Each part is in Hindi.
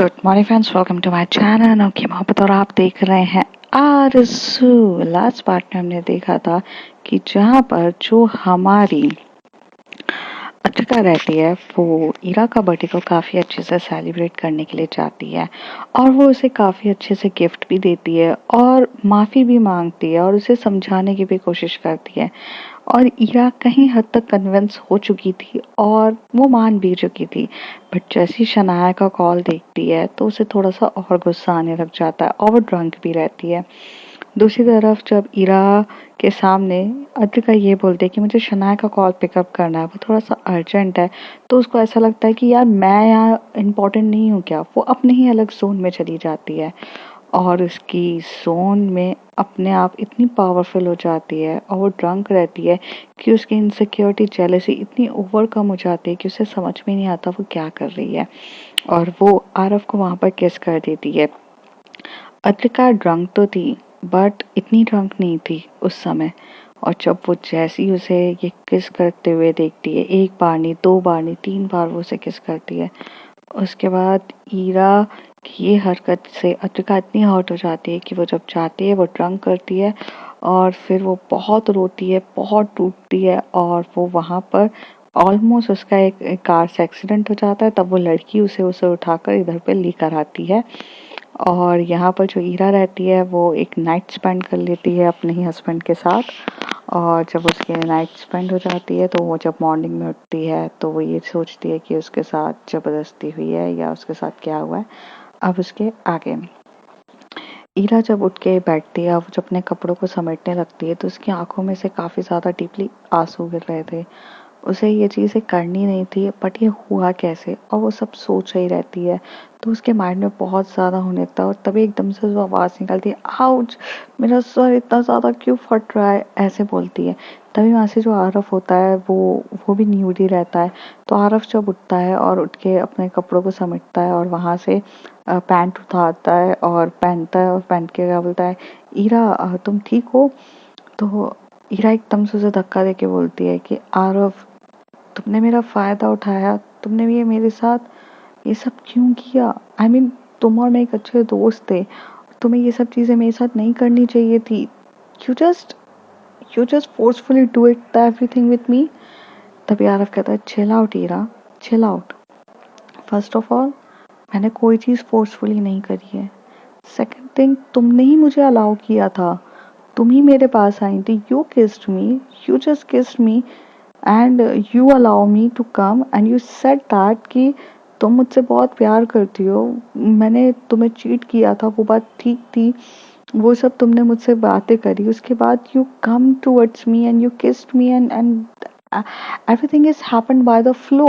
Good morning friends, welcome to my channel. Okay मोहब्बत, और आप देख रहे हैं आरज़ू। लास्ट पार्ट में हमने देखा था कि जहाँ पर जो हमारी अद्रिका रहती है वो इरा का बर्थडे को काफ़ी अच्छे से सेलिब्रेट करने के लिए चाहती है और वो उसे काफ़ी अच्छे से गिफ्ट भी देती है और माफ़ी भी मांगती है और उसे समझाने की भी कोशिश करती है। और इरा कहीं हद तक कन्विंस हो चुकी थी और वो मान भी चुकी थी। बट जैसे ही शनाया का कॉल देखती है तो उसे थोड़ा सा और गुस्सा आने लग जाता है और वो ड्रंक भी रहती है। दूसरी तरफ जब इरा के सामने अद्रिका ये बोलती है कि मुझे शनाया का कॉल पिकअप करना है, वो थोड़ा सा अर्जेंट है, तो उसको ऐसा लगता है कि यार मैं यहाँ इम्पोर्टेंट नहीं हूँ क्या। वो अपने ही अलग जोन में चली जाती है और उसकी जोन में अपने आप इतनी पावरफुल हो जाती है और वो ड्रंक रहती है कि उसकी इनसिक्योरिटी जेलसी इतनी ओवरकम हो जाती है कि उसे समझ में नहीं आता वो क्या कर रही है और वो आरव को वहाँ पर किस कर देती है। अद्रिका ड्रंक तो थी बट इतनी ड्रंक नहीं थी उस समय। और जब वो जैसी उसे ये किस करते हुए देखती है, एक बार नहीं, दो बार नहीं, तीन बार वो उसे किस करती है, उसके बाद ईरा की ये हरकत से अद्रिका इतनी हर्ट हो जाती है कि वो जब चाहती है वो ड्रंक करती है और फिर वो बहुत रोती है, बहुत टूटती है और वो वहाँ पर ऑलमोस्ट उसका एक कार से एक्सीडेंट हो जाता है। तब वो लड़की उसे उसे उठाकर इधर पे लेकर आती है और यहाँ पर जो ईरा रहती है वो एक नाइट स्पेंड कर लेती है अपने ही हस्बैंड के साथ। और जब उसकी नाइट स्पेंड हो जाती है तो वो जब मॉर्निंग में उठती है तो वो ये सोचती है कि उसके साथ ज़बरदस्ती हुई है या उसके साथ क्या हुआ है। अब उसके आगे ईरा जब उठ के बैठती है, वो जब अपने कपड़ों को समेटने लगती है तो उसकी आंखों में से काफ़ी ज़्यादा डीपली आंसू गिर रहे थे। उसे ये चीज़ें करनी नहीं थी बट ये हुआ कैसे, और वो सब सोच रही रहती है। तो उसके माइंड में बहुत ज़्यादा होने लगता है और तभी एकदम से वो आवाज़ निकलती है, आउच, मेरा सर इतना ज़्यादा क्यों फट रहा है, ऐसे बोलती है। तभी वहाँ से जो आरफ होता है वो भी न्यूड ही रहता है। तो आरफ जब उठता है और उठ के अपने कपड़ों को समेटता है और वहाँ से पैंट उठाता है और पहनता है और पहन के क्या बोलता है, ईरा तुम ठीक हो। तो ईरा एकदम से उसे धक्का देके बोलती है कि आरव, तुमने मेरा फायदा उठाया, तुमने ये मेरे साथ ये सब क्यों किया। आई मीन तुम और मैं एक अच्छे दोस्त थे, तुम्हें ये सब चीजें मेरे साथ नहीं करनी चाहिए थी। You just you just forcefully do it everything with me. तभी आरफ कहता है, chill out Ira, chill out. First of all मैंने कोई चीज फोर्सफुली नहीं करी है। सेकंड थिंग, तुमने ही मुझे अलाउ किया था, तुम ही मेरे पास आई थी, you kissed me, you just kissed me and you allow me to come and you said that कि तुम मुझसे बहुत प्यार करती हो, मैंने तुम्हें चीट किया था, वो बात ठीक थी, वो सब तुमने मुझसे बातें करी, उसके बाद you come towards me and you kissed me and everything is happened by the flow.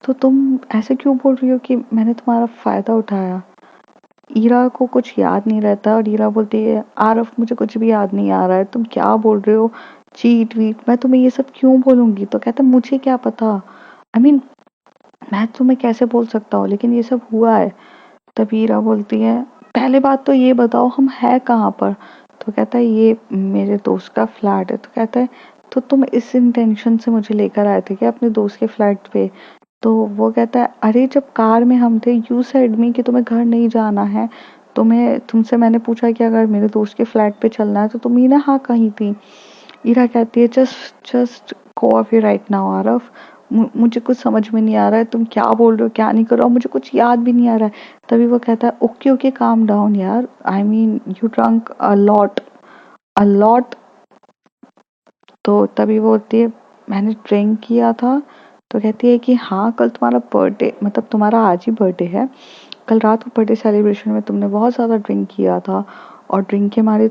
तो तुम ऐसे क्यों बोल रही हो कि मैंने तुम्हारा फायदा उठाया। ईरा को कुछ याद नहीं रहता और ईरा बोलती है, आरफ मुझे कुछ भी याद नहीं आ रहा है, तुम क्या बोल रहे हो, चीट वीट, मैं तुम्हें ये सब क्यों बोलूंगी। तो कहता मुझे क्या पता, आई मीन मैं तुम्हें कैसे बोल सकता हूँ, लेकिन ये सब हुआ है। तब ईरा बोलती है, पहले बात तो ये बताओ हम है कहाँ पर। तो कहता है ये मेरे दोस्त का फ्लैट है। तो कहता है तो तुम इस इंटेंशन से मुझे लेकर आए थे क्या अपने दोस्त के फ्लैट पे। तो वो कहता है, अरे जब कार में हम थे यू सेड मी कि तुम्हें घर नहीं जाना है, तुम्हें तुमसे मैंने पूछा कि अगर मेरे दोस्त के फ्लैट पे चलना है तो तुम ही ना हाँ कही थी। ईरा कहती है, just just go away right now Aaraf, मुझे कुछ समझ में नहीं आ रहा है, तुम क्या बोल रहे हो क्या नहीं कर रहे हो, मुझे कुछ याद भी नहीं आ रहा है। तभी वो कहता है, ओके ओके काम डाउन यार, I mean you drunk a lot. तो तभी वो बोलती है, मैंने ड्रिंक किया था। तो कहती है कि हाँ कल तुम्हारा बर्थडे, मतलब तुम्हारा आज ही बर्थडे है, कल रात को बर्थडे सेलिब्रेशन में तुमने बहुत ज़्यादा ड्रिंक किया था और ड्रिंक के मारे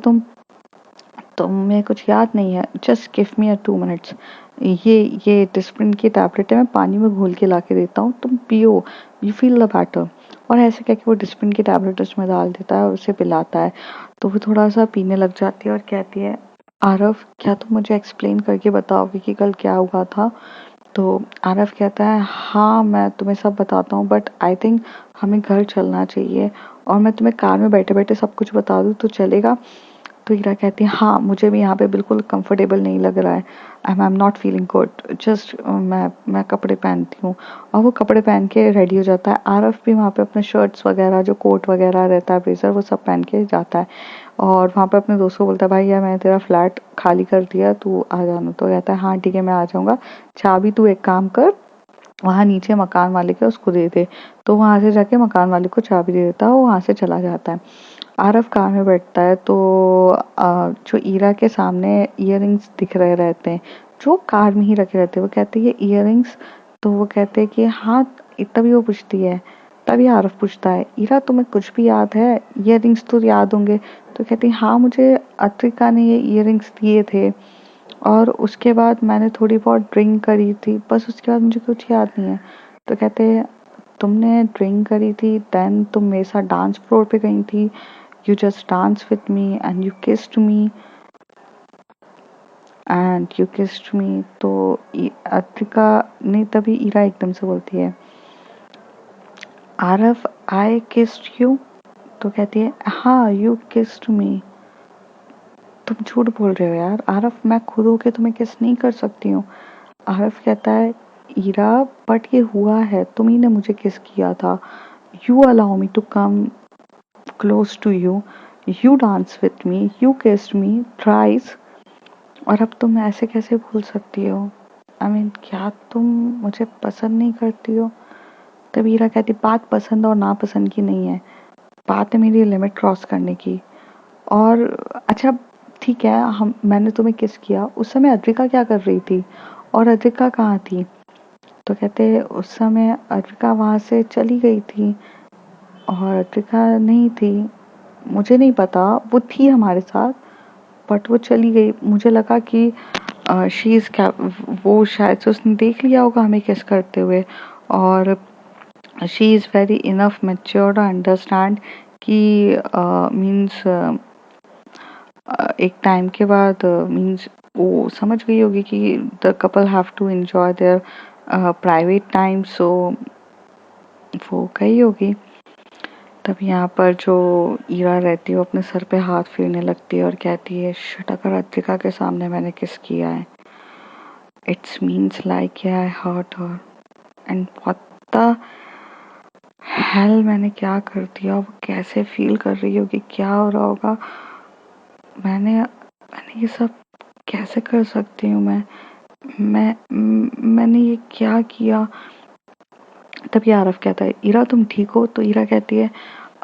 तुम्हें कुछ याद नहीं है, जस्ट गिव मी अ 2 मिनट्स, ये डिस्प्रिन की टैबलेट है, मैं पानी में घोल के ला के देता हूँ, तुम पियो, यू फील द बेटर। और ऐसे कह के वो डिस्प्रिन की टैबलेट उसमें डाल देता है और उसे पिलाता है। तो वो थोड़ा सा पीने लग जाती है और कहती है, आरफ क्या तुम मुझे एक्सप्लेन करके बताओगे कि कल क्या हुआ था। तो आरफ कहता है, हाँ मैं तुम्हें सब बताता हूँ बट आई थिंक हमें घर चलना चाहिए और मैं तुम्हें कार में बैठे बैठे सब कुछ बता दूँ तो चलेगा। तो ईरा कहती है हाँ मुझे भी यहाँ पे बिल्कुल कंफर्टेबल नहीं लग रहा है, I am not feeling good, just मैं कपड़े पहनती हूँ। और वो कपड़े पहन के रेडी हो जाता है। आरफ भी वहाँ पे अपने शर्ट्स वगैरह जो कोट वगैरह रहता है ब्लेजर वो सब पहन के जाता है और वहाँ पे अपने दोस्त को बोलता है भाई यार मैंने तेरा फ्लैट खाली कर दिया तू आ जाना। तो कहता है हाँ ठीक है मैं आ जाऊँगा, चाबी तू एक काम कर वहाँ नीचे मकान मालिक है उसको दे दे। तो वहाँ से जाके मकान मालिक को चाबी दे देता है, वो वहाँ से चला जाता है। आरफ कार में बैठता है तो जो ईरा के सामने इयररिंग्स दिख रहे रहते हैं जो कार में ही रखे रहते हैं। वो कहते हैं ये इयररिंग्स, तो वो कहते हैं कि हाँ, तभी वो पूछती है, तभी आरफ पूछता है ईरा तुम्हें कुछ भी याद है, इयररिंग्स तो याद होंगे। तो कहती है हाँ मुझे अत्रिका ने ये इयररिंग्स दिए थे और उसके बाद मैंने थोड़ी बहुत ड्रिंक करी थी, बस उसके बाद मुझे कुछ याद नहीं है। तो कहते हैं तुमने ड्रिंक करी थी देन तुम मेरे साथ डांस फ्लोर पे गई थी, you just danced with me and you kissed me। तो अत्रिका ने तभी ईरा एकदम से बोलती है आरफ आई किस्ड यू। तो कहती है हाँ यू किस्ड मी। तुम झूठ बोल रहे हो यार आरफ, मैं खुद होके तुम्हें किस नहीं कर सकती हूँ। आरफ कहता है ईरा बट ये हुआ है, तुम ही ने मुझे किस किया था, you allow me to come close to you, you dance with me, you kissed me thrice, और अब तुम ऐसे कैसे भूल सकती हो। आई मीन क्या तुम मुझे पसंद नहीं करती हो। तब ईरा कहती बात पसंद और नापसंद की नहीं है, बात है मेरी लिमिट क्रॉस करने की। और अच्छा ठीक है, हम मैंने तुम्हें किस किया, उस समय अद्रिका क्या कर रही थी और अद्रिका कहाँ थी। तो कहते उस समय अद्रिका वहाँ से चली गई थी और अद्रिका नहीं थी, मुझे नहीं पता, वो थी हमारे साथ बट वो चली गई। मुझे लगा कि शी इज़ क्या, वो शायद से उसने देख लिया होगा हमें किस करते हुए और she is very enough mature to understand कि मीन्स एक टाइम के बाद मीन्स वो समझ गई होगी कि the couple have to enjoy their private time, so वो गई होगी। तब यहाँ पर जो ईरा रहती है वो अपने सर पे हाथ फेरने लगती है और कहती है शिट, अगर अद्रिका के सामने मैंने किस किया है it's means like I hurt her and what the hell, मैंने क्या कर दिया। वो कैसे फील कर रही होगी, क्या हो रहा होगा, मैंने ये सब कैसे कर सकती हूँ मैंने ये क्या किया। तभी आरफ कहता है ईरा तुम ठीक हो। तो ईरा कहती है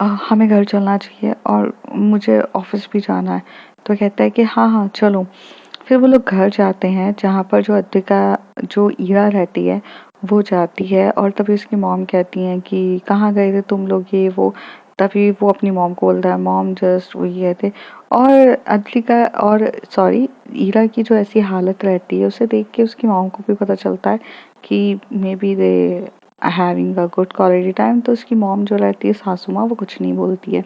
हमें घर चलना चाहिए और मुझे ऑफिस भी जाना है। तो कहता है कि हाँ हाँ चलो। फिर वो लोग घर जाते हैं जहाँ पर जो अद्रिका, जो ईरा रहती है वो जाती है और तभी उसकी मॉम कहती हैं कि कहाँ गए थे तुम लोग ये वो। तभी वो अपनी मॉम को बोलता है मॉम जस्ट वही गए थे। और अद्रिका और सॉरी ईरा की जो ऐसी हालत रहती है उसे देख के उसकी मॉम को भी पता चलता है कि may be they having a good quality time. तो उसकी मॉम जो रहती है सासू माँ, वो कुछ नहीं बोलती है,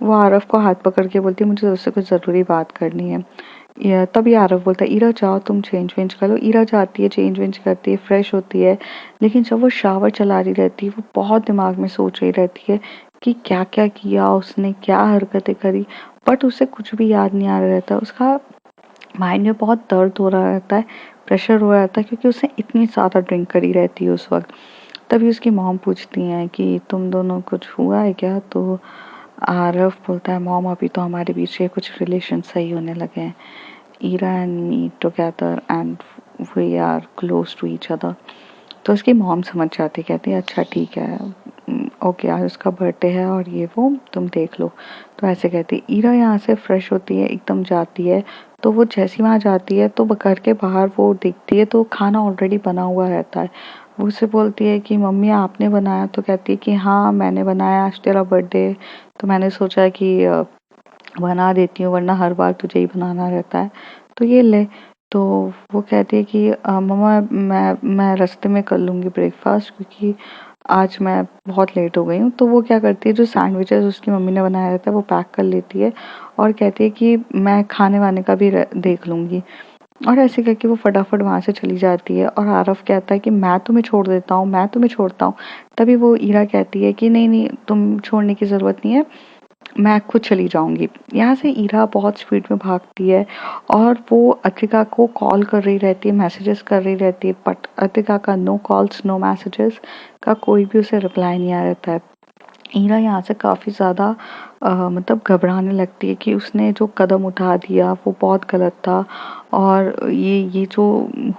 वो आरफ को हाथ पकड़ के बोलती है मुझे उससे कुछ ज़रूरी बात करनी है। तभी आरफ बोलता है ईरा जाओ तुम चेंज वेंज कर लो। ईरा जाती है, चेंज वेंज करती है, फ्रेश होती है, लेकिन जब वो शावर चला रही रहती है वो बहुत दिमाग में सोच रही रहती है कि क्या क्या किया उसने, क्या हरकतें करी, बट उसे कुछ भी याद नहीं आ रहा रहता। उसका माइंड में बहुत दर्द हो रहा रहता है, प्रेशर हो रहा रहता है क्योंकि उसने इतनी ज़्यादा ड्रिंक करी रहती है उस वक्त। तभी उसकी मॉम पूछती हैं कि तुम दोनों कुछ हुआ है क्या। तो आरफ बोलता है मॉम अभी तो हमारे बीच के कुछ रिलेशन सही होने लगे हैं, Ira and me together and we are close to each other. तो उसकी मॉम समझ जाती, कहती है अच्छा ठीक है, ओके आज उसका बर्थडे है और ये वो तुम देख लो। तो ऐसे कहती ईरा यहाँ से फ्रेश होती है, एकदम जाती है। तो वो जैसी वहाँ जाती है तो घर के बाहर वो देखती है तो खाना ऑलरेडी बना हुआ रहता है। वो उससे बोलती है कि मम्मी आपने बनाया। तो कहती है कि हाँ मैंने बनाया, आज तेरा बर्थडे है तो मैंने सोचा कि बना देती हूँ वरना हर बार तुझे ही बनाना रहता है, तो ये ले। तो वो कहती है कि मम्मा मैं रास्ते में कर लूँगी ब्रेकफास्ट क्योंकि आज मैं बहुत लेट हो गई हूँ। तो वो क्या करती है जो सैंडविचेस उसकी मम्मी ने बनाया रहता है वो पैक कर लेती है और कहती है कि मैं खाने वाने का भी देख लूँगी। और ऐसे करके वो फटाफट वहाँ से चली जाती है और आरफ कहता है कि मैं तुम्हें छोड़ देता हूँ, मैं तुम्हें छोड़ता हूँ। तभी वो ईरा कहती है कि नहीं नहीं तुम छोड़ने की ज़रूरत नहीं है, मैं खुद चली जाऊंगी। यहाँ से ईरा बहुत स्पीड में भागती है और वो अद्रिका को कॉल कर रही रहती है, मैसेजेस कर रही रहती है, बट अद्रिका का नो कॉल्स नो मैसेजेस का कोई भी उसे रिप्लाई नहीं आ रहता है। ईरा यहाँ से काफ़ी ज़्यादा मतलब घबराने लगती है कि उसने जो कदम उठा दिया वो बहुत गलत था, और ये जो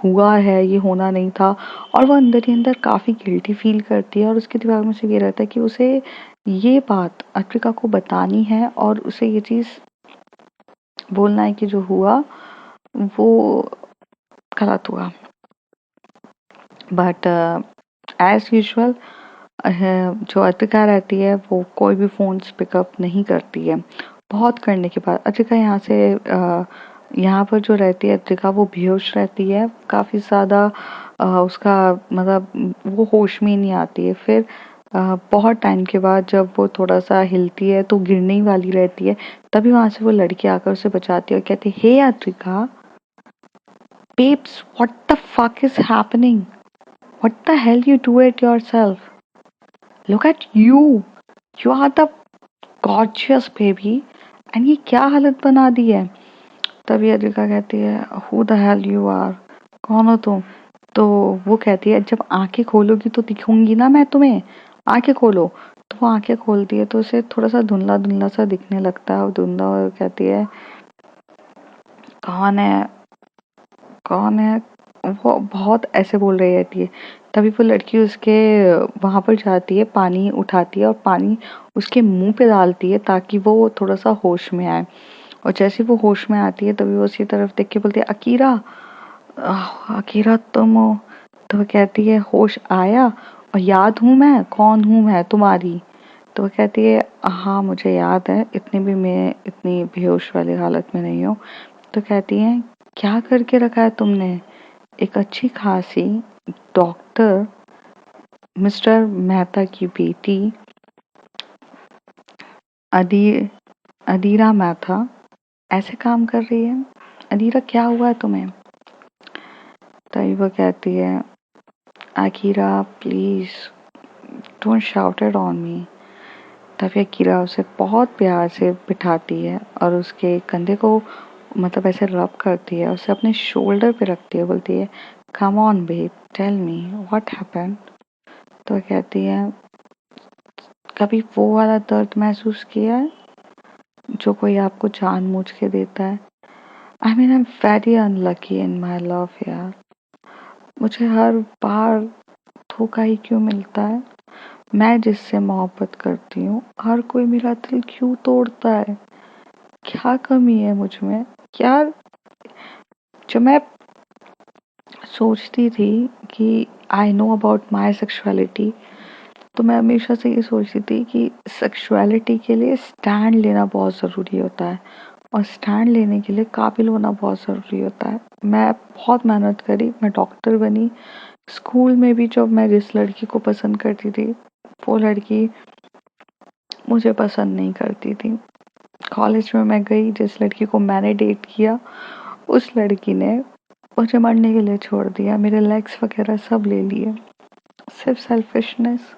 हुआ है ये होना नहीं था। और वो अंदर ही अंदर काफ़ी गिल्टी फील करती है, और उसके दिमाग में से ये रहता है कि उसे ये बात अद्रिका को बतानी है और उसे ये चीज़ बोलना है कि जो हुआ वो गलत हुआ। बट एज यूजुअल जो अद्रिका रहती है वो कोई भी फ़ोन्स पिकअप नहीं करती है। बहुत करने के बाद अद्रिका यहाँ पर जो रहती है अद्रिका वो बेहोश रहती है, काफ़ी ज़्यादा उसका मतलब वो होश में ही नहीं आती है। फिर बहुत टाइम के बाद जब वो थोड़ा सा हिलती है तो गिरने ही वाली रहती है, तभी वहाँ से वो लड़की आकर उसे बचाती है और कहती है, हे Adrika, babes, what the fuck is happening? What the hell you do it yourself? Look at you. You are the gorgeous baby. And ये क्या हालत बना दी है? तभी अद्रिका कहती है, who the hell you are? कौन हो तुम? तो वो कहती है, जब आंखें खोलोगी तो दिखूंगी ना मैं तुम्हें, आंखें खोलो। तो वो आंखें खोलती है तो उसे थोड़ा सा धुंधला धुंधला सा दिखने लगता है, और धुंधला, और कहती है, कौन है, कौन है? वो बहुत ऐसे बोल रही रहती है। तभी वो लड़की उसके वहां पर जाती है, पानी उठाती है और पानी उसके मुंह पे डालती है ताकि वो थोड़ा सा होश में आए। और जैसे वो होश में आती है तभी वो उसकी तरफ देख के बोलती है, अकीरा, अकीरा तुम हो? तो वो कहती है, होश आया और याद हूँ मैं, कौन हूँ मैं तुम्हारी? तो वो कहती है, हाँ मुझे याद है, इतनी भी मैं इतनी बेहोश वाली हालत में नहीं हूँ। तो कहती है, क्या करके रखा है तुमने? एक अच्छी खासी डॉक्टर मिस्टर मेहता की बेटी अदी अदीरा मेहता ऐसे काम कर रही है? अदीरा, क्या हुआ है तुम्हें? तभी वो कहती है, Akira please don't shout it on me. तभी अकीरा उसे बहुत प्यार से बिठाती है और उसके कंधे को मतलब ऐसे रब करती है, उसे अपने शोल्डर पे रखती है, बोलती है, come on babe, tell me what happened. तो कहती है, कभी वो वाला दर्द महसूस किया है जो कोई आपको जानबूझ के देता है? I mean I am very unlucky in my love यार। मुझे हर बार धोखा ही क्यों मिलता है? मैं जिससे मोहब्बत करती हूँ हर कोई मेरा दिल क्यों तोड़ता है? क्या कमी है मुझ में यार? जब मैं सोचती थी कि I know about my sexuality, तो मैं हमेशा से ये सोचती थी कि सेक्सुअलिटी के लिए स्टैंड लेना बहुत ज़रूरी होता है, और स्टैंड लेने के लिए काबिल होना बहुत ज़रूरी होता है। मैं बहुत मेहनत करी, मैं डॉक्टर बनी। स्कूल में भी जब मैं जिस लड़की को पसंद करती थी वो लड़की मुझे पसंद नहीं करती थी। कॉलेज में मैं गई, जिस लड़की को मैंने डेट किया उस लड़की ने मुझे मरने के लिए छोड़ दिया, मेरे लेग्स वगैरह सब ले लिए, सिर्फ सेल्फिशनेस।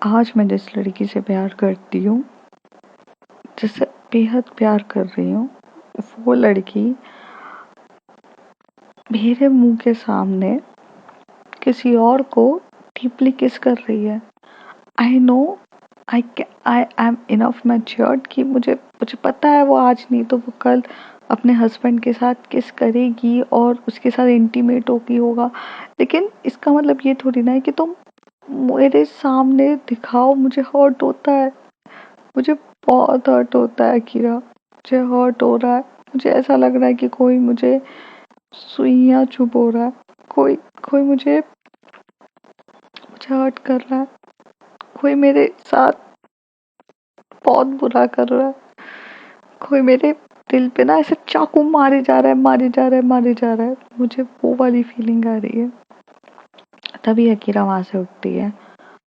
आज मैं जिस लड़की से प्यार करती हूँ, जिससे बेहद प्यार कर रही हूँ, वो लड़की मेरे मुंह के सामने किसी और को डीपली किस कर रही है। I know, I am enough matured कि मुझे मुझे पता है वो आज नहीं तो वो कल अपने हस्बैंड के साथ किस करेगी और उसके साथ इंटीमेट होगा। लेकिन इसका मतलब ये थोड़ी ना है कि तुम मेरे सामने दिखाओ। मुझे हर्ट होता है, मुझे बहुत हर्ट होता है अकीरा, मुझे हर्ट हो रहा है। मुझे ऐसा लग रहा है कि कोई मुझे सुइयां चुभो रहा है, कोई कोई मुझे मुझे हर्ट कर रहा है, कोई मेरे साथ बहुत बुरा कर रहा है, कोई मेरे दिल पे ना ऐसे चाकू मारे जा रहा है, मारे जा रहा है, मारे जा रहा है। मुझे वो वाली फीलिंग आ रही है। तभी अकीरा वहां से उठती है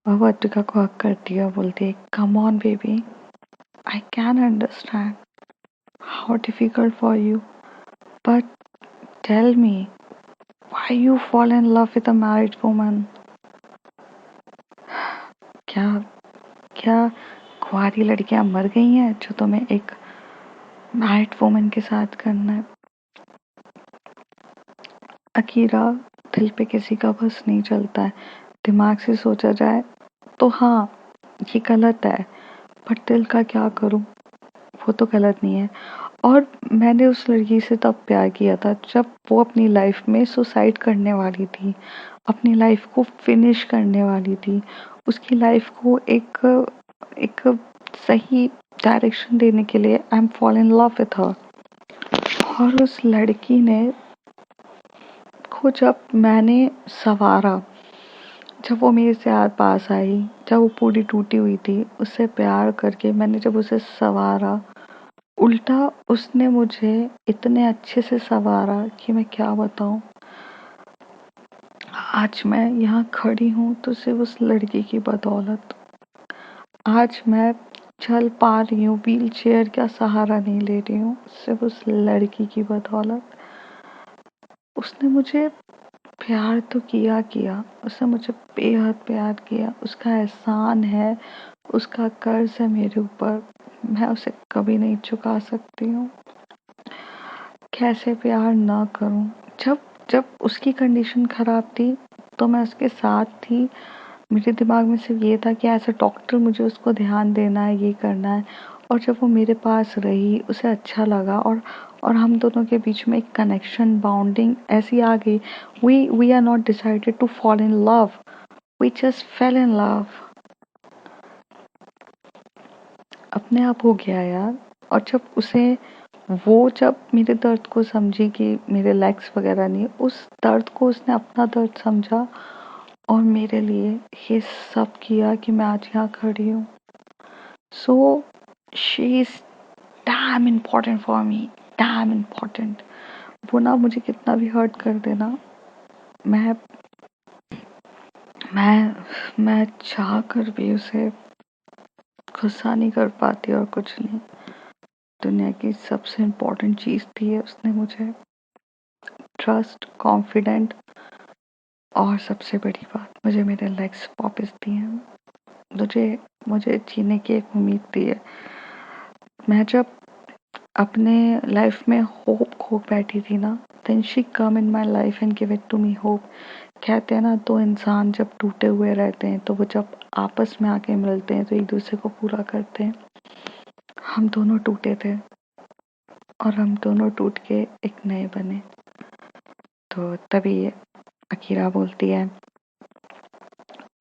और वो अट्टिका को हक करती है और बोलती है, come on baby, I can understand how difficult for you, but tell me why you fall in love with a married woman? क्या क्या कुंवारी लड़कियां मर गई हैं जो तुम्हें एक मैरिड वुमन के साथ करना है। अकीरा, दिल पे किसी का बस नहीं चलता है। दिमाग से सोचा जाए तो हाँ, ये गलत है, पर दिल का क्या करूं, वो तो गलत नहीं है। और मैंने उस लड़की से तब प्यार किया था जब वो अपनी लाइफ में सुसाइड करने वाली थी, अपनी लाइफ को फिनिश करने वाली थी, उसकी लाइफ को एक एक सही डायरेक्शन देने के लिए I am fall in love with her. और उस लड़की ने को जब मैंने सवारा, जब वो मेरे से पास आई, जब वो पूरी टूटी हुई थी, उससे प्यार करके मैंने जब उसे सवारा, उल्टा उसने मुझे इतने अच्छे से सवारा कि मैं क्या बताऊं। आज मैं यहाँ खड़ी हूँ तो सिर्फ उस लड़की की बदौलत। आज मैं चल पा रही हूँ, व्हील चेयर का सहारा नहीं ले रही हूँ, सिर्फ उस लड़की की बदौलत। उसने मुझे प्यार तो किया किया, उसने मुझे बेहद प्यार किया। उसका एहसान है, उसका कर्ज है मेरे ऊपर, मैं उसे कभी नहीं चुका सकती हूँ। कैसे प्यार ना करूं। जब जब उसकी कंडीशन खराब थी तो मैं उसके साथ थी। मेरे दिमाग में सिर्फ ये था कि एज अ डॉक्टर मुझे उसको ध्यान देना है, ये करना है। और जब वो मेरे पास रही, उसे अच्छा लगा, और हम दोनों के बीच में एक कनेक्शन, बाउंडिंग ऐसी आ गई। We are not decided to fall in love, we just fell in love. अपने आप हो गया यार। और जब मेरे दर्द को समझी कि मेरे लेग्स वगैरह नहीं, उस दर्द को उसने अपना दर्द समझा और मेरे लिए ये सब किया कि मैं आज यहाँ खड़ी हूँ। So she is damn important for me, dam important. वो ना मुझे कितना भी हर्ट कर देना, मैं मैं चाह कर भी उसे गुस्सा नहीं कर पाती और कुछ नहीं। दुनिया की सबसे इम्पोर्टेंट चीज़ दी है उसने मुझे, ट्रस्ट, कॉन्फिडेंट, और सबसे बड़ी बात, मुझे मेरे लेग्स वापस दिए हैं। मुझे मुझे जीने की एक उम्मीद दी है। मैं जब अपने लाइफ में होप खो बैठी थी ना, then she come in my life and give it to me hope. कहते हैं ना, दो इंसान जब टूटे हुए रहते हैं तो वो जब आपस में आके मिलते हैं तो एक दूसरे को पूरा करते हैं। हम दोनों टूटे थे और हम दोनों टूट के एक नए बने। तो तभी अकीरा बोलती है,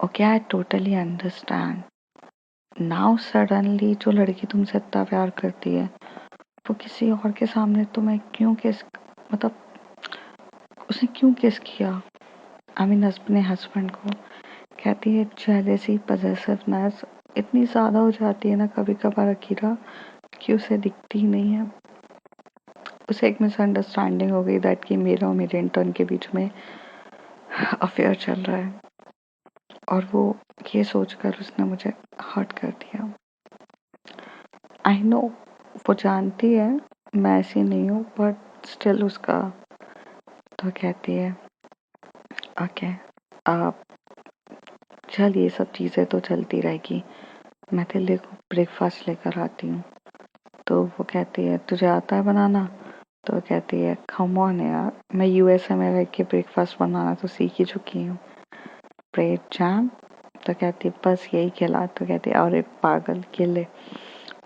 okay I totally understand now. Suddenly जो लड़की तुमसे इतना प्यार करती है वो किसी और के सामने तुम्हें क्यों किस, मतलब उसने क्यों किस किया, आई मीन अपने हस्बैंड को। कहती है जेलसी, पजेसिवनेस इतनी ज़्यादा हो जाती है ना कभी कभार अकीरा, कि उसे दिखती ही नहीं है। उसे एक मिसअंडरस्टैंडिंग हो गई दैट कि मेरा और मेरे इंटर्न के बीच में अफेयर चल रहा है, और वो ये सोचकर उसने मुझे हर्ट कर दिया। आई नो, वो जानती है मैं ऐसी नहीं हूँ, बट स्टिल उसका। तो कहती है ओके, आप चल, ये सब चीज़ें तो चलती रहेगी, मैं तेरे लिए ब्रेकफास्ट लेकर आती हूँ। तो वो कहती है तुझे आता है बनाना। तो कहती है कम ऑन यार, मैं यूएसए में रह के ब्रेकफास्ट बनाना तो सीख ही चुकी हूँ, ब्रेड जैम। तो कहती है बस यही खिला। तो कहती है अरे पागल, ये ले।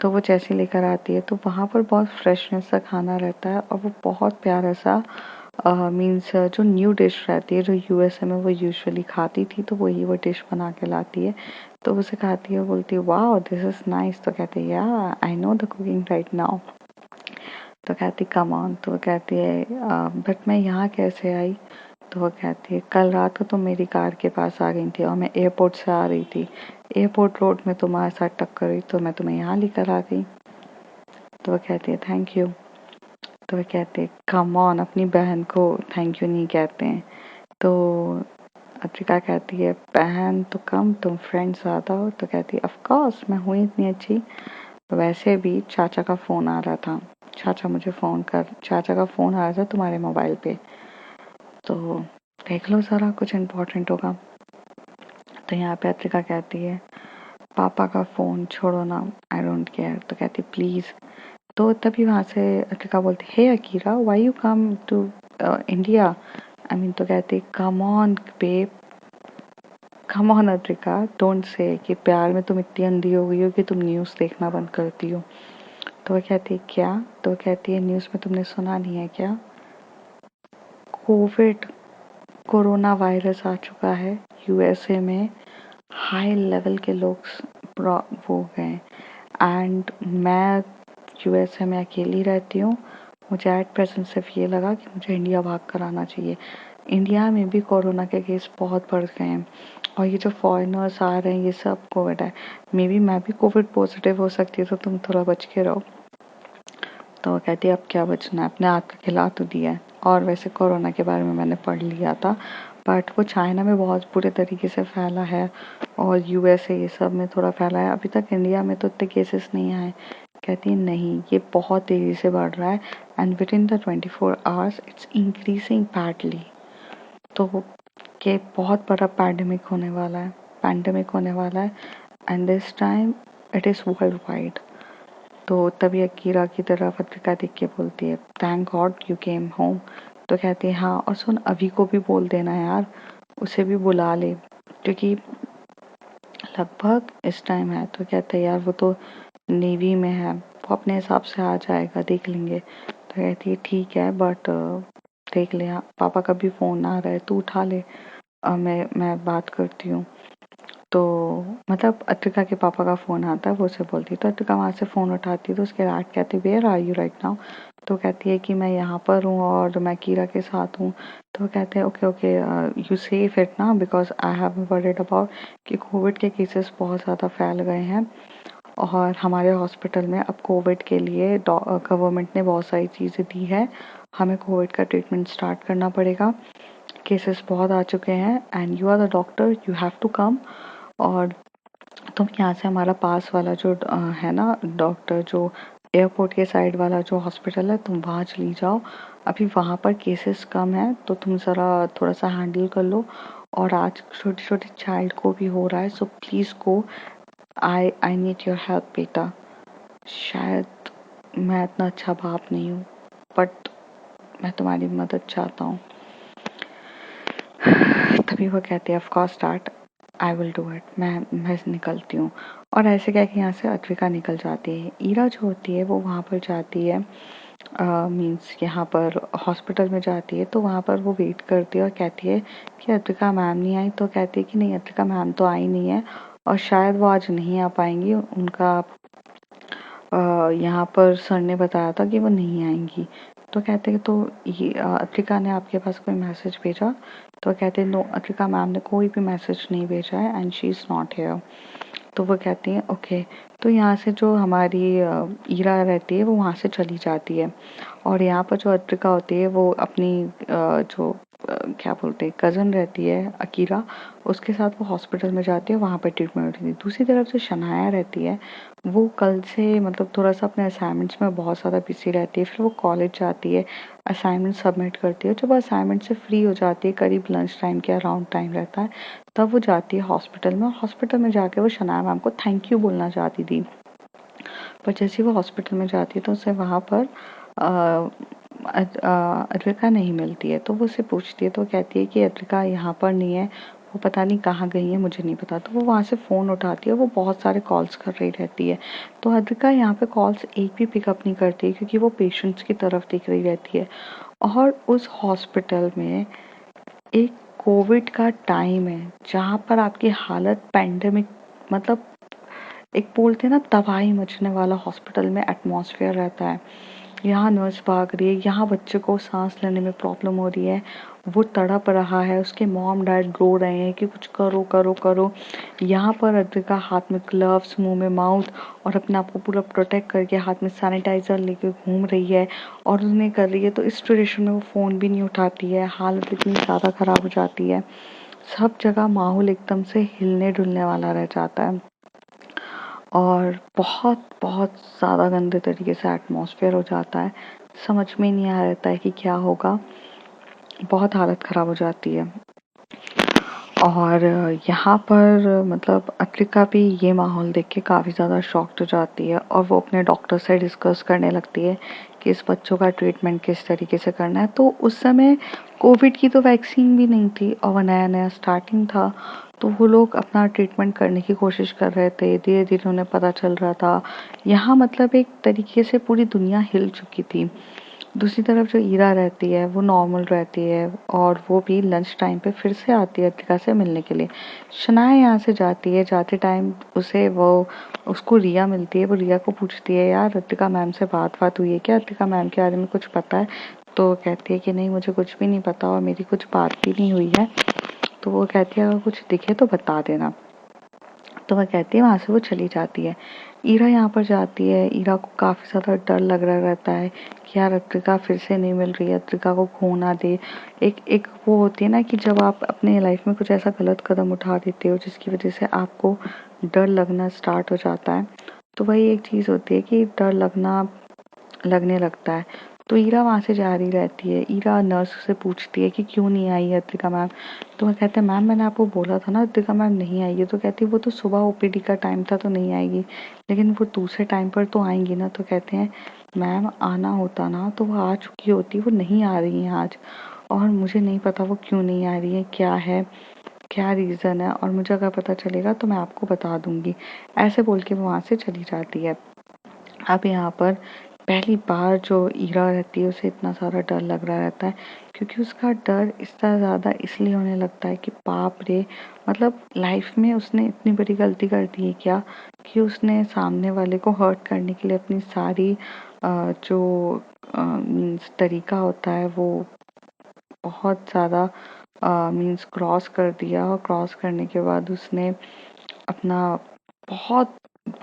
तो वो जैसे लेकर आती है तो वहाँ पर बहुत फ्रेशनेस सा खाना रहता है, और वो बहुत प्यारा सा मीन्स जो न्यू डिश रहती है जो यूएसए में वो यूजुअली खाती थी, तो वही वो डिश बना के लाती है। तो उसे खाती है, बोलती है वाह दिस इज़ नाइस। तो कहती है या I know the cooking right now. तो कहती कम ऑन। तो वो कहती है बट मैं यहाँ कैसे आई। तो वो कहती है कल रात को तुम मेरी कार के पास आ गई थी और मैं एयरपोर्ट से आ रही थी, एयरपोर्ट रोड में तुम्हारे साथ टक्कर हुई तो मैं तुम्हें यहाँ लेकर आ गई। तो वो कहती है थैंक यू। तो वो कहते हैं कम ऑन, अपनी बहन को थैंक यू नहीं कहते हैं। तो अद्रिका कहती है बहन तो कम, तुम फ्रेंड ज़्यादा हो। तो कहती है ऑफ कोर्स मैं हूँ इतनी अच्छी। वैसे भी चाचा का फ़ोन आ रहा था, चाचा का फ़ोन आ रहा था तुम्हारे मोबाइल पे, तो देख लो ज़रा, कुछ इम्पोर्टेंट होगा। तो यहाँ पे अद्रिका कहती है पापा का फ़ोन छोड़ो ना, आई डोंट केयर। तो कहती प्लीज़। तो तभी वहाँ से अतिका बोलती hey Akira why you come to India, I mean. तो कहती come on babe, come on Atika, don't say कि प्यार में तुम इतनी अंधी हो गई हो कि तुम न्यूज़ देखना बंद करती हो। तो वो कहती है क्या? तो वो कहती है न्यूज़ में तुमने सुना नहीं है क्या, कोविड कोरोना वायरस आ चुका है यूएसए में, हाई लेवल के लोग वो गए। एंड मैं यूएसए में अकेली रहती हूँ, मुझे एट प्रेजेंट सिर्फ ये लगा कि मुझे इंडिया भाग कर आना चाहिए। इंडिया में भी कोरोना के केस बहुत बढ़ गए हैं और ये जो फॉरेनर्स आ रहे हैं ये सब कोविड है। मे बी मैं भी कोविड पॉजिटिव हो सकती है, तो तुम थोड़ा बच के रहो। तो वो कहती है अब क्या बचना है, अपने हाथ का खिला तो दिया है। और वैसे कोरोना के बारे में मैंने पढ़ लिया था, बट वो चाइना में बहुत बुरे तरीके से फैला है और यूएसए ये सब में थोड़ा फैला है। अभी तक इंडिया में तो इतने केसेस नहीं आए। कहती है नहीं, ये बहुत तेज़ी से बढ़ रहा है and with in the 24 hours it's increasing badly. तो कि बहुत बड़ा पैंडेमिक होने वाला है and this time it is world wide. तो तभी अकीरा की तरफ अद्विका देख के बोलती है thank God you came home. तो कहती है हाँ, और सुन अभी को भी बोल देना यार, उसे भी बुला ले क्योंकि लगभग इस टाइम है। तो कहते हैं यार वो तो नेवी में है, वो अपने हिसाब से आ जाएगा, देख लेंगे। तो कहती है ठीक है बट देख ले, पापा का भी फ़ोन आ रहा है, तू उठा ले, मैं बात करती हूँ। तो मतलब अत्रिका के पापा का फ़ोन आता है, वो उसे बोलती है। तो अत्रिका वहाँ से फ़ोन उठाती है तो उसके डैड कहते where are you right now. तो कहती है कि मैं यहाँ पर हूँ और मैं कीरा के साथ हूँ। तो कहते हैं okay okay you safe it ना, बिकॉज आई हैव वर्ried अबाउट कि कोविड के केसेस बहुत ज़्यादा फैल गए हैं और हमारे हॉस्पिटल में अब कोविड के लिए गवर्नमेंट ने बहुत सारी चीज़ें दी है, हमें कोविड का ट्रीटमेंट स्टार्ट करना पड़ेगा, केसेस बहुत आ चुके हैं and you are the doctor, you have to come. और तुम यहाँ से हमारा पास वाला जो है ना डॉक्टर, जो एयरपोर्ट के साइड वाला जो हॉस्पिटल है, तुम वहाँ चली जाओ, अभी वहाँ पर केसेस कम है, तो तुम ज़रा थोड़ा सा हैंडल कर लो। और आज छोटे छोटे चाइल्ड को भी हो रहा है, so please go, I need your help बेटा। शायद मैं इतना अच्छा बाप नहीं हूँ बट मैं तुम्हारी मदद चाहता हूँ। तभी वो कहती है of course dad, I will do it, मैं निकलती हूँ। और ऐसे क्या कि यहाँ से अद्विका निकल जाती है। ईरा जो होती है वो वहाँ पर जाती है, मीन्स यहाँ पर हॉस्पिटल में जाती है, तो वहाँ पर वो वेट करती है और कहती है कि अद्विका मैम नहीं आई। तो कहती है कि नहीं, अद्विका मैम तो आई नहीं है और शायद वो आज नहीं आ पाएंगी, उनका यहाँ पर सर ने बताया था कि वो नहीं आएंगी। तो कहते हैं तो ये अत्रिका ने आपके पास कोई मैसेज भेजा? तो कहते हैं नो, अत्रिका मैम ने कोई भी मैसेज नहीं भेजा है and she is not here. तो वो कहती हैं ओके। तो यहाँ से जो हमारी ईरा रहती है वो वहाँ से चली जाती है और यहाँ पर जो अत्रिका होती है वो अपनी जो क्या बोलते हैं कज़न रहती है अकीरा, उसके साथ वो हॉस्पिटल में जाती है, वहाँ पर ट्रीटमेंट होती है। दूसरी तरफ जो शनाया रहती है वो कल से मतलब थोड़ा सा अपने असाइनमेंट्स में बहुत ज़्यादा बिजी रहती है, फिर वो कॉलेज जाती है, असाइनमेंट सबमिट करती है। जब वो असाइनमेंट से फ्री हो जाती है, करीब लंच टाइम के अराउंड टाइम रहता है, तब वो जाती है हॉस्पिटल में। हॉस्पिटल में जाके वो शनाया मैम को थैंक यू बोलना चाहती थी, पर जैसे वो हॉस्पिटल में जाती है तो उसे वहाँ पर अद्विका नहीं मिलती है। तो वो उससे पूछती है तो वो कहती है कि अद्विका यहाँ पर नहीं है, वो पता नहीं कहाँ गई है, मुझे नहीं पता। तो वो वहाँ से फ़ोन उठाती है, वो बहुत सारे कॉल्स कर रही रहती है। तो अद्विका यहाँ पे कॉल्स एक भी पिकअप नहीं करती है क्योंकि वो पेशेंट्स की तरफ देख रही रहती है। और उस हॉस्पिटल में एक कोविड का टाइम है जहाँ पर आपकी हालत पैंडेमिक, मतलब एक बोलते हैं ना तबाही मचने वाला हॉस्पिटल में एटमॉस्फेयर रहता है। यहाँ नर्स भाग रही है, यहाँ बच्चे को सांस लेने में प्रॉब्लम हो रही है, वो तड़प रहा है, उसके मॉम डैड रो रहे हैं कि कुछ करो करो करो। यहाँ पर अद्विका हाथ में ग्लव्स, मुंह में माउथ और अपने आप को पूरा प्रोटेक्ट करके हाथ में सैनिटाइजर लेके घूम रही है और उन्हें कर रही है। तो इस सिचुएशन में वो फ़ोन भी नहीं उठाती है, हालत इतनी ज़्यादा ख़राब हो जाती है, सब जगह माहौल एकदम से हिलने डुलने वाला रह जाता है और बहुत बहुत ज़्यादा गंदे तरीके से एटमॉस्फेयर हो जाता है। समझ में नहीं आ रहता है कि क्या होगा, बहुत हालत ख़राब हो जाती है। और यहाँ पर मतलब अत्रिका भी ये माहौल देख के काफ़ी ज़्यादा शॉक्ड हो जाती है और वो अपने डॉक्टर से डिस्कस करने लगती है कि इस बच्चों का ट्रीटमेंट किस तरीके से करना है। तो उस समय कोविड की तो वैक्सीन भी नहीं थी और वो नया नया स्टार्टिंग था, तो वो लोग अपना ट्रीटमेंट करने की कोशिश कर रहे थे। धीरे धीरे उन्हें पता चल रहा था। यहाँ मतलब एक तरीके से पूरी दुनिया हिल चुकी थी। दूसरी तरफ जो ईरा रहती है वो नॉर्मल रहती है और वो भी लंच टाइम पे फिर से आती है अत्रिका से मिलने के लिए। शनाया यहाँ से जाती है, जाते टाइम उसको रिया मिलती है। वो रिया को पूछती है, यार अत्रिका मैम से बात हुई है क्या, अत्रिका मैम के बारे में कुछ पता है? तो कहती है कि नहीं, मुझे कुछ भी नहीं पता और मेरी कुछ बात भी नहीं हुई है। तो वो कहती है अगर कुछ दिखे तो बता देना। तो वह कहती है, वहाँ से वो चली जाती है। ईरा यहाँ पर जाती है। ईरा को काफ़ी ज़्यादा डर लग रहा रहता है कि यार अत्रिका फिर से नहीं मिल रही है, अत्रिका को खो ना दे। एक एक वो होती है ना कि जब आप अपने लाइफ में कुछ ऐसा गलत कदम उठा देते हो जिसकी वजह से आपको डर लगना स्टार्ट हो जाता है, तो वही एक चीज़ होती है कि डर लगने लगता है। तो ईरा वहाँ से जा रही रहती है। ईरा नर्स से पूछती है कि क्यों नहीं आई है अत्रिका मैम? तो वो कहते हैं, मैम मैंने आपको बोला था ना अत्रिका मैम नहीं आई है। तो कहती है वो तो सुबह ओपीडी का टाइम था तो नहीं आएगी, लेकिन वो दूसरे टाइम पर तो आएंगी ना। तो कहते हैं, मैम आना होता ना तो वो आ चुकी होती, वो नहीं आ रही है आज और मुझे नहीं पता वो क्यों नहीं आ रही है, क्या रीज़न है, और मुझे अगर पता चलेगा तो मैं आपको बता दूंगी। ऐसे बोल के वो वहाँ से चली जाती है। अब यहाँ पर पहली बार जो ईरा रहती है उसे इतना सारा डर लग रहा रहता है, क्योंकि उसका डर इतना ज़्यादा इसलिए होने लगता है कि बाप रे, मतलब लाइफ में उसने इतनी बड़ी गलती कर दी है क्या कि उसने सामने वाले को हर्ट करने के लिए अपनी सारी जो मीन्स तरीका होता है वो बहुत ज़्यादा मीन्स क्रॉस कर दिया। और क्रॉस करने के बाद उसने अपना बहुत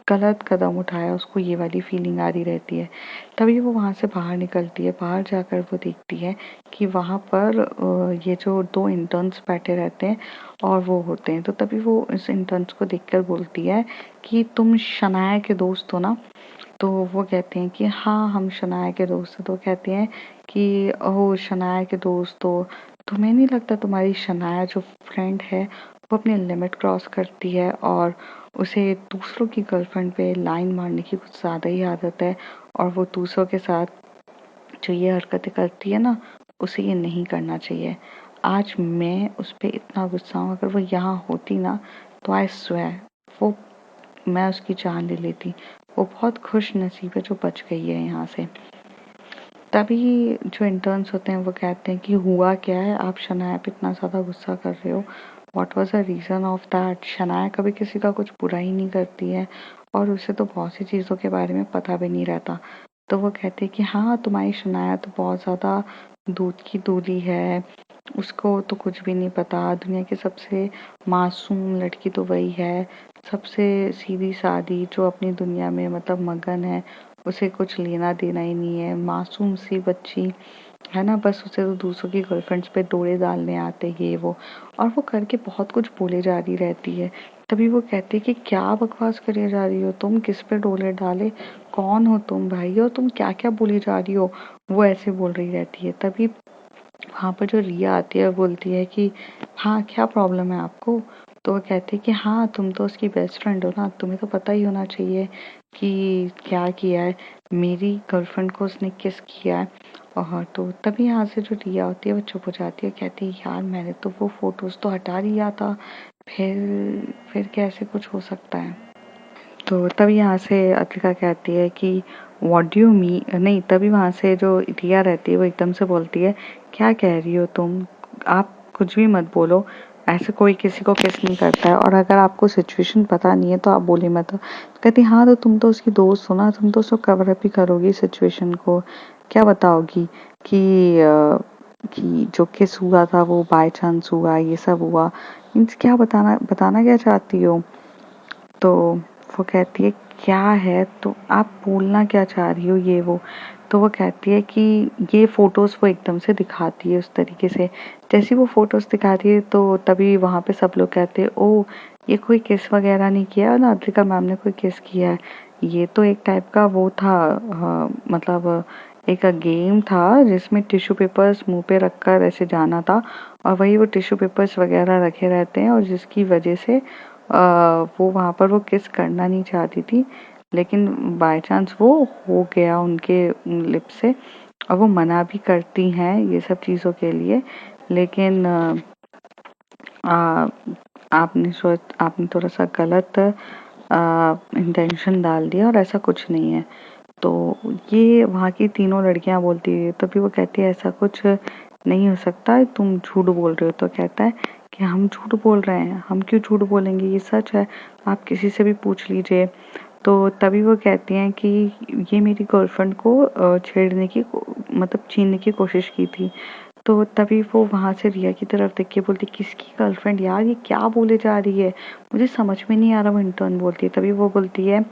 गलत कदम उठाया। उसको ये वाली फीलिंग आ रही रहती है। तभी वो वहाँ से बाहर निकलती है। बाहर जाकर वो देखती है कि वहाँ पर ये जो दो इंटर्न्स बैठे रहते हैं और वो होते हैं। तो तभी वो इस इंटर्न्स को देखकर बोलती है कि तुम शनाया के दोस्त हो ना? तो वो कहते हैं कि हाँ हम शनाया के दोस्त हैं। तो कहते हैं कि ओह शनाया के दोस्त हो, तुम्हें नहीं लगता तुम्हारी शनाया जो फ्रेंड है वो अपनी लिमिट क्रॉस करती है और उसे दूसरों की गर्लफ्रेंड पे लाइन मारने की कुछ ज़्यादा ही आदत है, और वो दूसरों के साथ जो ये हरकतें करती है ना, उसे ये नहीं करना चाहिए। आज मैं उस पर इतना गुस्सा हूँ, अगर वो यहाँ होती ना तो आई स्वेयर वो मैं उसकी जान ले लेती। वो बहुत खुश नसीब है जो बच गई है यहाँ से। तभी जो इंटर्न्स होते हैं वो कहते हैं कि हुआ क्या है, आप शनाया पे इतना ज़्यादा गुस्सा कर रहे हो? What was the reason of that? Shanaya कभी किसी का कुछ बुरा ही नहीं करती है और उसे तो बहुत सी चीज़ों के बारे में पता भी नहीं रहता। तो वो कहते हैं कि हाँ तुम्हारी शनाया तो बहुत ज़्यादा दूध की दूधी है, उसको तो कुछ भी नहीं पता। दुनिया की सबसे मासूम लड़की तो वही है, सबसे सीधी सादी जो अपनी दुनिया में मतलब मगन है, उसे कुछ लेना देना ही नहीं है। मासूम सी बच्ची है ना, बस उसे तो दूसरों की गर्लफ्रेंड्स पे डोरे डालने आते ये वो। और वो करके बहुत कुछ बोले जा रही रहती है। तभी वो कहते कि क्या बकवास करे जा रही हो तुम, किस पे डोले डाले, कौन हो तुम भाई, और तुम क्या क्या बोली जा रही हो? वो ऐसे बोल रही रहती है। तभी वहाँ पर जो रिया आती है बोलती है कि हाँ क्या प्रॉब्लम है आपको? तो वो कहती है कि हाँ तुम तो उसकी बेस्ट फ्रेंड हो ना, तुम्हें तो पता ही होना चाहिए कि क्या किया है, मेरी गर्लफ्रेंड को उसने किस किया है। और तो तभी यहाँ से जो रिया होती है वो चुप हो जाती है, कहती है यार मैंने तो वो फोटोज तो हटा दिया था, फिर कैसे कुछ हो सकता है? तो तभी यहाँ से अतिका कहती है कि व्हाट डू यू मीन, नहीं तभी वहाँ से जो रिया रहती है वो एकदम से बोलती है, क्या कह रही हो तुम, आप कुछ भी मत बोलो, ऐसे कोई किसी को किस नहीं करता है, और अगर आपको सिचुएशन पता नहीं है तो आप बोले मत। तो कहती हाँ तो तुम तो उसकी दोस्त हो ना, तुम तो उसको कवर अप ही करोगी सिचुएशन को, क्या बताओगी कि कि जो किस हुआ था वो बाय चांस हुआ, ये सब हुआ, मीन्स क्या बताना बताना क्या चाहती हो? तो वो कहती है क्या है, तो आप बोलना क्या चाह रही हो ये वो? तो वो कहती है कि ये फोटोज वो एकदम से दिखाती है उस तरीके से, जैसी वो फोटोज दिखाती है तो तभी वहाँ पे सब लोग कहते हैं ओ ये कोई किस वगैरह नहीं किया ना, अद्रिका मैम ने कोई किस किया है, ये तो एक टाइप का वो था मतलब एक गेम था जिसमें टिश्यू पेपर्स मुंह पे रखकर ऐसे जाना था, और वही वो टिश्यू पेपर्स वगैरह रखे रहते हैं, और जिसकी वजह से वो वहाँ पर वो किस करना नहीं चाहती थी, लेकिन बाय चांस वो हो गया उनके लिप से, और वो मना भी करती हैं ये सब चीज़ों के लिए, लेकिन आपने थोड़ा सा गलत इंटेंशन डाल दिया, और ऐसा कुछ नहीं है। तो ये वहाँ की तीनों लड़कियां बोलती है, तभी वो कहती है ऐसा कुछ नहीं हो सकता, तुम झूठ बोल रहे हो। तो कहता है कि हम झूठ बोल रहे हैं, हम क्यों झूठ बोलेंगे, ये सच है, आप किसी से भी पूछ लीजिए। तो तभी वो कहती हैं कि ये मेरी गर्लफ्रेंड को छेड़ने की मतलब छीनने की कोशिश की थी। तो तभी वो वहाँ से रिया की तरफ देख के बोलती, किसकी गर्लफ्रेंड यार, ये क्या बोले जा रही है, मुझे समझ में नहीं आ रहा। वो इंटर्न बोलती है, तभी वो बोलती है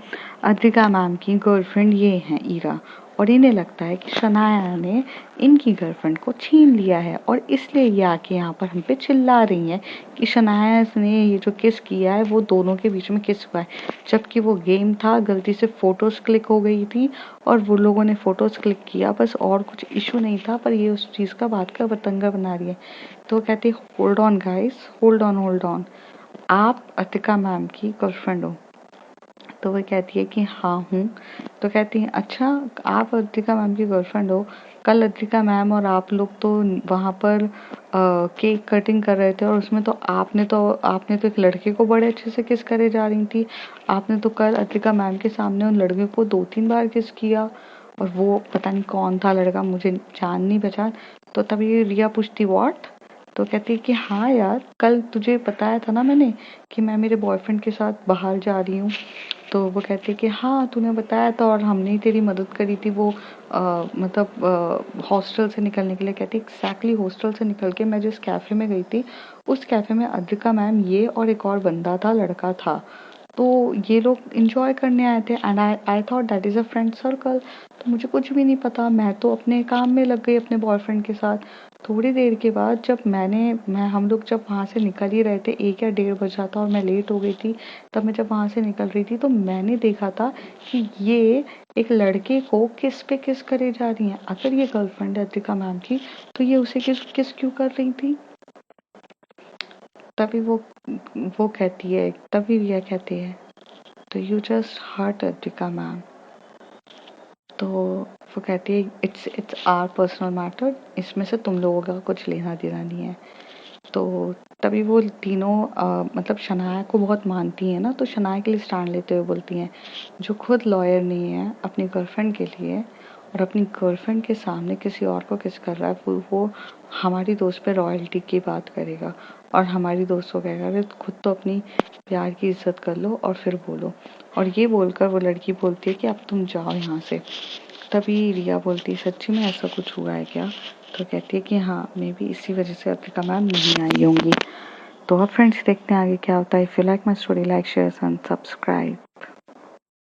अद्रिका मैम की गर्लफ्रेंड ये है ईरा, और इन्हें लगता है कि शनाया ने इनकी गर्लफ्रेंड को छीन लिया है, और इसलिए ये आके यहाँ पर हम पे चिल्ला रही हैं कि शनाया ने ये जो किस किया है वो दोनों के बीच में किस हुआ है, जबकि वो गेम था, गलती से फोटोज क्लिक हो गई थी और वो लोगों ने फोटोज क्लिक किया बस, और कुछ इशू नहीं था, पर ये उस चीज़ का बात का बतंगा बना रही है। तो कहती है hold on guys, hold on, आप अतिका मैम की गर्लफ्रेंड हो। तो वो कहती है कि हाँ हूँ। तो कहती है अच्छा, आप अद्रिका मैम की गर्लफ्रेंड हो, कल अद्रिका मैम और आप लोग तो वहाँ पर केक कटिंग कर रहे थे, और उसमें तो आपने तो एक लड़के को बड़े अच्छे से किस करे जा रही थी, आपने तो कल अद्रिका मैम के सामने उन लड़के को 2-3 बार किस किया, और वो पता नहीं कौन था लड़का, मुझे जान नहीं पहचान। तो तभी रिया पूछती व्हाट। तो कहती है कि हाँ यार, कल तुझे बताया था ना मैंने कि मैं मेरे बॉयफ्रेंड के साथ बाहर जा रही हूँ। तो वो कहती है कि हाँ तूने बताया था, और हमने ही तेरी मदद करी थी वो मतलब हॉस्टल से निकलने के लिए। कहती है एग्जैक्टली हॉस्टल से निकल के मैं जिस कैफ़े में गई थी, उस कैफ़े में अद्रिका मैम, ये और एक और बंदा था, लड़का था, तो ये लोग इंजॉय करने आए थे, and I thought that is a friend circle. तो मुझे कुछ भी नहीं पता, मैं तो अपने काम में लग गई अपने बॉयफ्रेंड के साथ। थोड़ी देर के बाद जब हम लोग जब वहाँ से निकल ही रहे थे, 1 या 1:30 बजा था और मैं लेट हो गई थी, तब मैं जब वहाँ से निकल रही थी तो मैंने देखा था कि ये एक लड़के को किस पे किस करे जा रही हैं। अगर ये गर्लफ्रेंड है अद्रिका मैम की, तो ये उसे किस किस क्यों कर रही थी। तभी वो कहती है, तभी रिया कहती है तो you just hurt Adrika ma'am. तो वो कहती है इट्स आवर पर्सनल मैटर, इसमें से तुम लोगों का कुछ लेना देना नहीं है। तो तभी वो तीनों मतलब शनाया को बहुत मानती हैं ना, तो शनाया के लिए स्टैंड लेते हुए बोलती हैं जो खुद लॉयर नहीं है अपनी गर्लफ्रेंड के लिए, और अपनी गर्लफ्रेंड के सामने किसी और को किस कर रहा है, वो हमारी दोस्त पे रॉयल्टी की बात करेगा, और हमारी दोस्त को कहेगा अरे खुद तो अपनी प्यार की इज्जत कर लो और फिर बोलो। और ये बोलकर वो लड़की बोलती है कि अब तुम जाओ यहाँ से। तभी रिया बोलती है सच्ची में ऐसा कुछ हुआ है क्या। तो कहती है कि हाँ मे बी इसी वजह से अद्रिका मैम नहीं आई होंगी। तो अब फ्रेंड्स देखते हैं आगे क्या होता है। If you like my story, like share and subscribe.